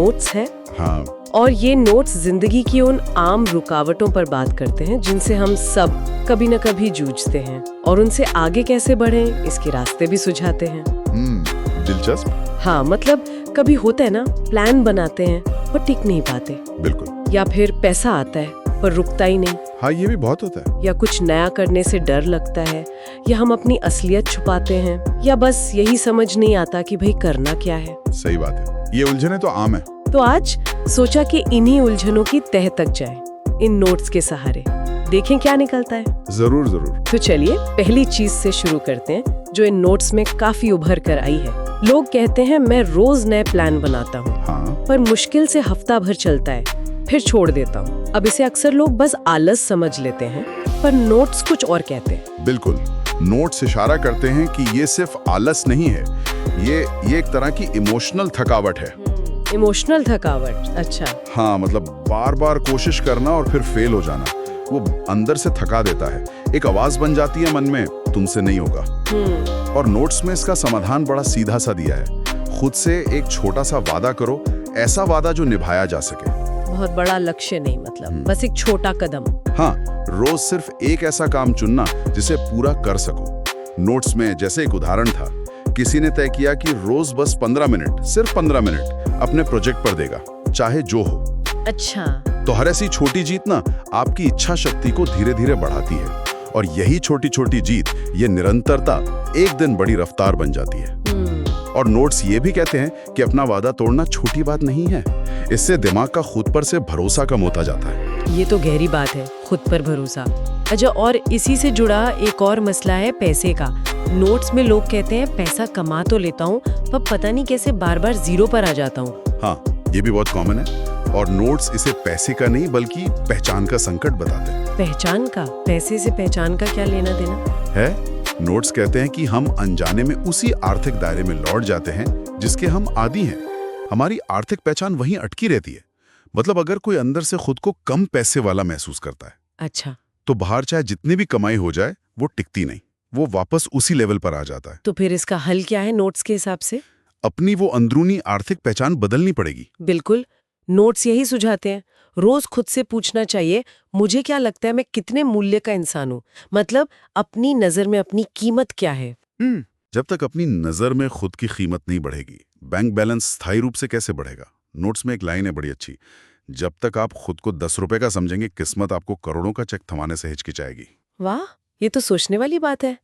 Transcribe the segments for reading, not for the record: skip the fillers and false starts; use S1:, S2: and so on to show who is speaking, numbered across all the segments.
S1: Notes है।
S2: हाँ।
S1: और ये नोट्स जिंदगी की उन आम रुकावटों पर बात करते हैं जिनसे हम सब कभी न कभी जूझते हैं, और उनसे आगे कैसे बढ़ें इसके रास्ते भी सुझाते हैं।
S2: दिलचस्प।
S1: हाँ, मतलब कभी होता है ना, प्लान बनाते हैं पर टिक नहीं पाते।
S2: बिल्कुल।
S1: या फिर पैसा आता है पर रुकता ही नहीं।
S2: हाँ, ये भी बहुत होता है।
S1: या कुछ नया करने से डर लगता है, या हम अपनी असलियत छुपाते हैं, या बस यही समझ नहीं आता कि भाई करना क्या है।
S2: सही बात है, ये उलझने तो आम है।
S1: तो आज सोचा कि इन्हीं उलझनों की तह तक जाएं, इन नोट्स के सहारे देखें क्या निकलता है।
S2: जरूर जरूर।
S1: तो चलिए पहली चीज से शुरू करते हैं जो इन नोट्स में काफी उभर कर आई है। लोग कहते हैं मैं रोज नए प्लान बनाता हूँ।
S2: हाँ।
S1: पर मुश्किल से हफ्ता भर चलता है, फिर छोड़ देता हूँ। अब इसे अक्सर लोग बस आलस समझ लेते हैं, पर नोट्स कुछ और कहते हैं।
S2: बिल्कुल, नोट्स इशारा करते हैं कि ये सिर्फ आलस नहीं है, ये एक तरह की इमोशनल थकावट है।
S1: इमोशनल थकावट, अच्छा।
S2: हाँ, मतलब बार बार कोशिश करना और फिर फेल हो जाना, वो अंदर से थका देता है। एक आवाज बन जाती है मन में, तुमसे नहीं होगा। और नोट्स में इसका समाधान बड़ा सीधा सा दिया है। खुद से एक छोटा सा वादा करो, ऐसा वादा जो निभाया जा सके।
S1: बहुत बड़ा लक्ष्य नहीं, मतलब बस एक छोटा कदम।
S2: हाँ, रोज सिर्फ एक ऐसा काम चुनना जिसे पूरा कर सको। नोट्स में जैसे एक उदाहरण था, किसी ने तय किया कि रोज बस 15 मिनट, सिर्फ 15 मिनट अपने प्रोजेक्ट पर देगा, चाहे जो हो।
S1: अच्छा।
S2: तो हर ऐसी छोटी जीत ना आपकी इच्छा शक्ति को धीरे धीरे बढ़ाती है, और यही छोटी छोटी जीत, ये निरंतरता एक दिन बड़ी रफ्तार बन जाती है। और नोट्स ये भी कहते हैं कि अपना वादा तोड़ना छोटी बात नहीं है। इससे दिमाग का खुद पर से भरोसा कम होता जाता है।
S1: ये तो गहरी बात है, खुद पर भरोसा। अच्छा, और इसी से जुड़ा एक और मसला है पैसे का। नोट्स में लोग कहते हैं पैसा कमा तो लेता हूँ पर पता नहीं कैसे बार बार जीरो पर आ जाता हूँ।
S2: हाँ, ये भी बहुत कॉमन है। और नोट्स इसे पैसे का नहीं बल्कि पहचान का संकट बताते हैं।
S1: पहचान का? पैसे से पहचान का क्या लेना देना
S2: है? नोट्स कहते हैं कि हम अनजाने में उसी आर्थिक दायरे में लौट जाते हैं जिसके हम आदी हैं। हमारी आर्थिक पहचान वहीं अटकी रहती है। मतलब अगर कोई अंदर से खुद को कम पैसे वाला महसूस करता है,
S1: अच्छा,
S2: तो बाहर चाहे जितनी भी कमाई हो जाए वो टिकती नहीं, वो वापस उसी लेवल पर आ जाता है।
S1: तो फिर इसका हल क्या है नोट्स के हिसाब से?
S2: अपनी वो अंदरूनी आर्थिक पहचान बदलनी पड़ेगी।
S1: बिल्कुल, नोट्स यही सुझाते हैं। रोज खुद से पूछना चाहिए, मुझे क्या लगता है मैं कितने मूल्य का इंसान हूँ? मतलब अपनी नजर में अपनी कीमत क्या है?
S2: जब तक अपनी नजर में खुद की कीमत नहीं बढ़ेगी, बैंक बैलेंस स्थायी रूप से कैसे बढ़ेगा? नोट्स में एक लाइन है बड़ी अच्छी, जब तक आप खुद को 10 रुपए का समझेंगे, किस्मत आपको करोड़ों का चेक थमाने से हिचकिचाएगी।
S1: वाह, ये तो सोचने वाली बात है।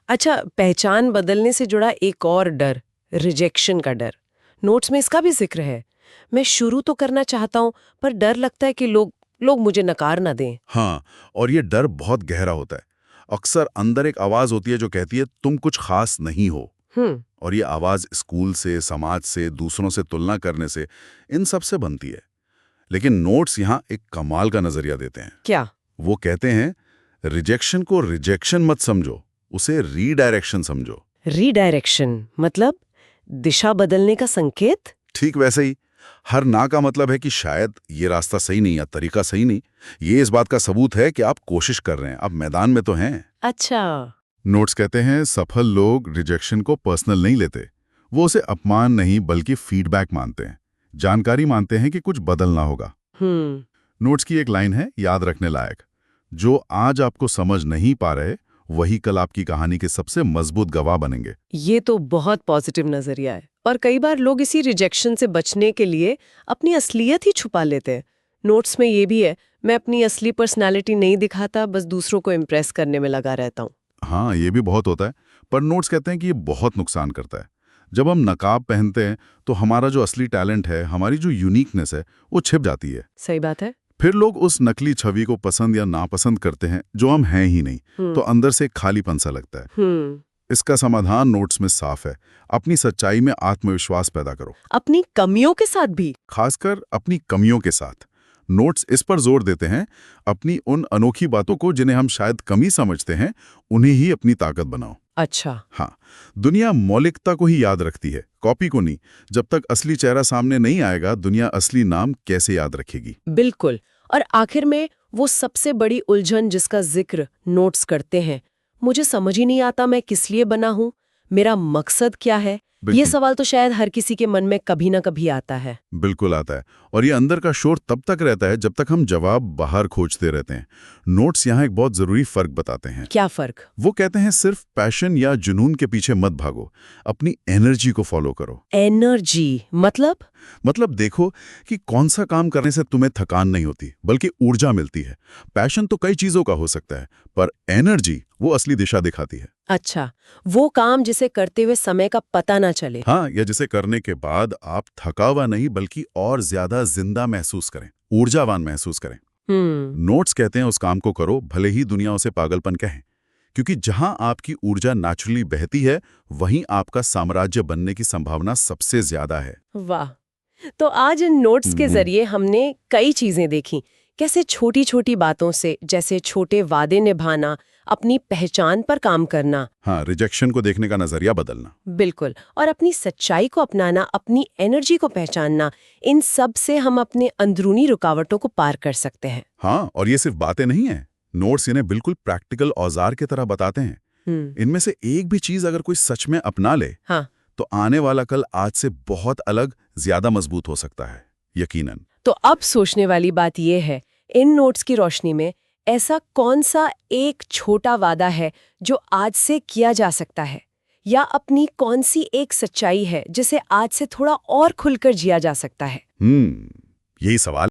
S1: अच्छा, पहचान बदलने से जुड़ा एक और डर, रिजेक्शन का डर। नोट्स में इसका भी जिक्र है। मैं शुरू तो करना चाहता हूँ पर डर लगता है कि लोग मुझे नकार ना दें।
S2: हाँ, और ये डर बहुत गहरा होता है। अक्सर अंदर एक आवाज होती है जो कहती है तुम कुछ खास नहीं हो। और ये आवाज स्कूल से, समाज से, दूसरों से तुलना करने से, इन सब से बनती है। लेकिन नोट्स यहाँ एक कमाल का नजरिया देते हैं।
S1: क्या?
S2: वो कहते हैं रिजेक्शन को रिजेक्शन मत समझो, उसे रीडायरेक्शन समझो।
S1: रीडायरेक्शन मतलब दिशा बदलने का संकेत?
S2: ठीक वैसे ही, हर ना का मतलब है कि शायद ये रास्ता सही नहीं या तरीका सही नहीं। ये इस बात का सबूत है कि आप कोशिश कर रहे हैं, आप मैदान में तो हैं।
S1: अच्छा।
S2: नोट्स कहते हैं सफल लोग रिजेक्शन को पर्सनल नहीं लेते, वो उसे अपमान नहीं बल्कि फीडबैक मानते हैं, जानकारी मानते हैं कि कुछ बदलना होगा। नोट्स की एक लाइन है याद रखने लायक, जो आज आपको समझ नहीं पा रहे वही कल आपकी कहानी के सबसे मजबूत गवाह बनेंगे।
S1: ये तो बहुत पॉजिटिव नजरिया है। और कई बार लोग इसी रिजेक्शन से बचने के लिए अपनी असलियत ही छुपा लेते हैं। नोट्स में ये भी है, मैं अपनी असली पर्सनालिटी नहीं दिखाता, बस दूसरों को इम्प्रेस करने में लगा रहता हूँ।
S2: हाँ, ये भी बहुत होता है, पर नोट्स कहते हैं कि ये बहुत नुकसान करता है। जब हम नकाब पहनते हैं तो हमारा जो असली टैलेंट है, हमारी जो यूनिकनेस है, वो छिप जाती है।
S1: सही बात है।
S2: फिर लोग उस नकली छवि को पसंद या नापसंद करते हैं जो हम हैं ही नहीं, तो अंदर से खालीपन सा लगता है। इसका समाधान नोट्स में साफ है, अपनी सच्चाई में आत्मविश्वास पैदा करो।
S1: अपनी कमियों के साथ भी? खासकर
S2: अपनी कमियों के साथ। नोट्स इस पर जोर देते हैं, अपनी उन अनोखी बातों को जिन्हें हम शायद कमी समझते हैं, उन्हें ही अपनी ताकत बनाओ।
S1: अच्छा।
S2: हाँ, दुनिया मौलिकता को ही याद रखती है, कॉपी को नहीं। जब तक असली चेहरा सामने नहीं आएगा, दुनिया असली नाम कैसे याद रखेगी?
S1: बिल्कुल। और आखिर में वो सबसे बड़ी उलझन जिसका जिक्र नोट्स करते हैं, मुझे समझ ही नहीं आता मैं किस लिए बना हूँ, मेरा मकसद क्या है। ये सवाल तो शायद हर किसी के मन में कभी ना कभी आता है।
S2: बिल्कुल आता है, और ये अंदर का शोर तब तक रहता है जब तक हम जवाब बाहर खोजते रहते हैं। नोट्स यहाँ एक बहुत जरूरी फर्क बताते हैं।
S1: क्या फर्क?
S2: वो कहते हैं सिर्फ पैशन या जुनून के पीछे मत भागो, अपनी एनर्जी को फॉलो करो।
S1: एनर्जी मतलब
S2: देखो कि कौन सा काम करने से तुम्हें थकान नहीं होती बल्कि ऊर्जा मिलती है। पैशन तो कई चीजों का हो सकता है, पर एनर्जी वो असली दिशा दिखाती है।
S1: अच्छा, वो काम जिसे करते हुए समय का पता ना चले।
S2: हाँ, या जिसे करने के बाद आप थका हुआ नहीं बल्कि और ज्यादा जिंदा महसूस करें, ऊर्जावान महसूस करें। नोट्स कहते हैं उस काम को करो भले ही दुनिया उसे पागलपन कहे, क्योंकि जहां आपकी ऊर्जा नेचुरली बहती है वहीं आपका साम्राज्य बनने की संभावना सबसे ज्यादा है।
S1: वाह! तो आज इन नोट्स के जरिए हमने कई चीजें देखी, कैसे छोटी छोटी बातों से, जैसे छोटे वादे निभाना, अपनी पहचान पर काम करना,
S2: हाँ, रिजेक्शन को देखने का नजरिया बदलना,
S1: बिल्कुल, और अपनी सच्चाई को अपनाना, अपनी एनर्जी को पहचानना, इन सब से हम अपने अंदरूनी रुकावटों को पार कर सकते हैं।
S2: हाँ, और ये सिर्फ बातें नहीं है, नोट्स इन्हें बिल्कुल प्रैक्टिकल औजार की तरह बताते हैं। इनमें से एक भी चीज अगर कोई सच में अपना ले,
S1: हाँ,
S2: तो आने वाला कल आज से बहुत अलग, ज्यादा मजबूत हो सकता है, यकीनन।
S1: तो अब सोचने वाली बात यह है, इन नोट्स की रोशनी में ऐसा कौन सा एक छोटा वादा है जो आज से किया जा सकता है, या अपनी कौन सी एक सच्चाई है जिसे आज से थोड़ा और खुलकर जिया जा सकता है?
S2: यही सवाल